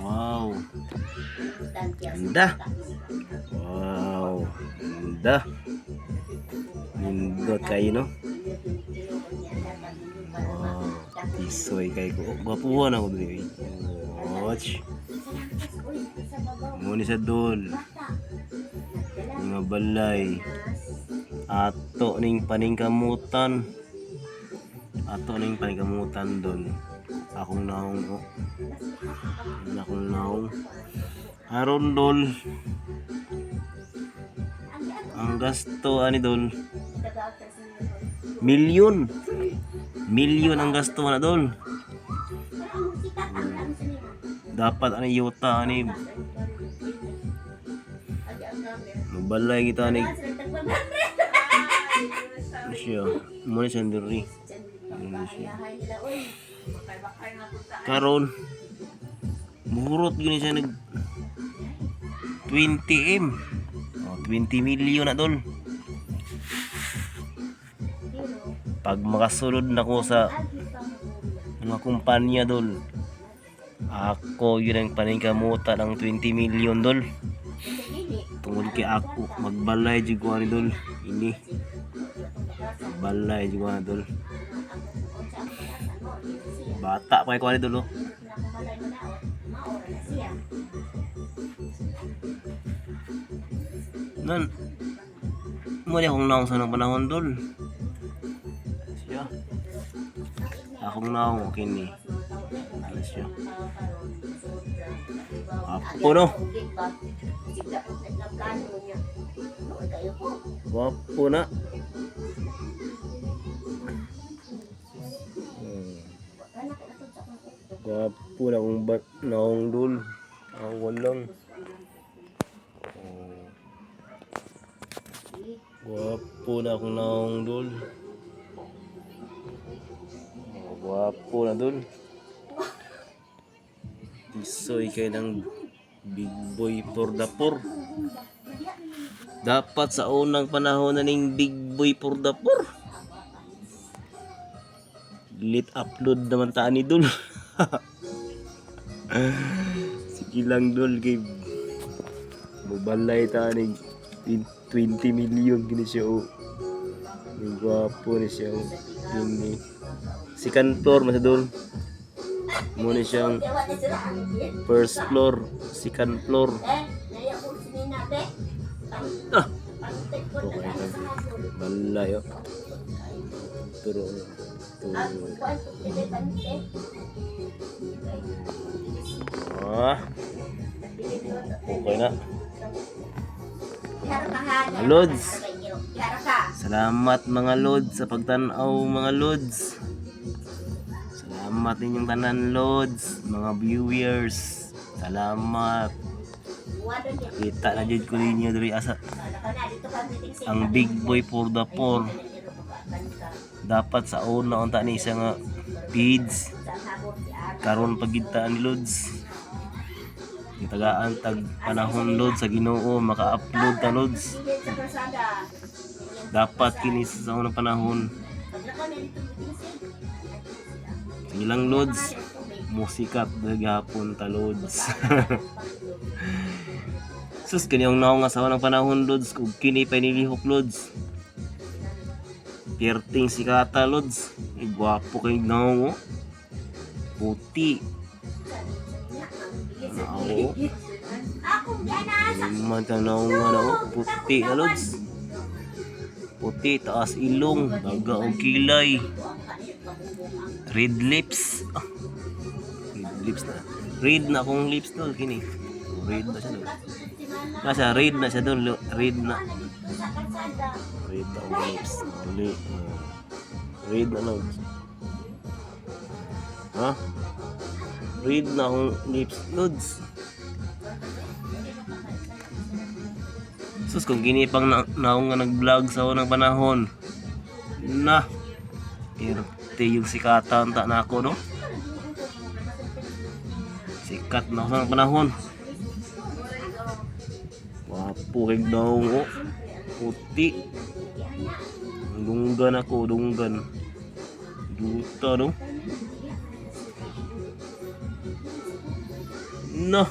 Wow. Ganda. Wow. Ganda. Nindot kayo, no? Wow. Tisoy kayo ko. Oh, gapuhan ako doon. Watch. Muna sa doon. Mga balay. Ato ning paningkamutan. Ato ning paningkamutan doon. Akong naong. Oh. Akong naong. Aron dol. Ang gasto ani dol. Milyon. Milyon ang gasto na dol. Dapat ani yuta ani. Mabalay kita ni. Siya, muna siya diri. Karon murot gini siya nag 20M. Oh, 20 million na dol. Pag makasulod na ko sa mga kumpanya dol, ako yun ang paningkamutan ng 20 million dol. Tungod kay ako magbalay jud ko ani dol. Ini balay jud ko ani dol. Bata pa ko ani dol. Nan mo di akong naong sa nang panahon dol. Siya. Akong naong kini. Alas siya. Apo no. Wapo na. Wapo na kung ba't naong dol. Awan lang. Wapo na akong naong dol. Wapo na dol. Tisoy kayo ng big boy for the poor. Dapat sa unang panahon na ning big boy for the poor. Lit upload naman taan ni dol. Sige lang dol kay mubalay taan ni 20 million gini siya oh. May gwapo ni siya oh. Yun second floor masa dol. Muna siyang first floor, second floor. Ah, okay kan. Balay oh. Turo. Ah. Okay na. Lods. Salamat mga lods sa pagtanaw mga lods. Salamat ninyong tanan lods, mga viewers. Salamat. Kita na jud ko ninyo diri asa ang big boy for the poor. Dapat sa una unta ni isa nga feeds. Karon pagita ni lods. Gitagaan tag panahon lods sa Ginoo maka-upload ta lods. Dapat kini sa unang panahon. Ilang lods musikat gahapon ta lods. Sus kanyang naong nga sa unang panahon lods kung kini pa nilihok lods. Pierting si kata lods. Gwapo kay naong oh. Puti. Ano man ka naong nga na oh. Puti na lods. Puti taas ilong daga og kilay. Red lips. Oh. Red lips na. Red na akong lips tol kini. Red na siya dol. Nasa red na siya dol. Red na. Red na akong lips. Red na lods. Ha? Red na akong lips lods. Sus kung ginipang naong nga nag-vlog sa unang panahon. Na. Irte yung sikatan ta na ako no. Sikat na sa panahon. Wapo kay daong oh. Puti. Dunggan ako, dunggan. Duta no. No.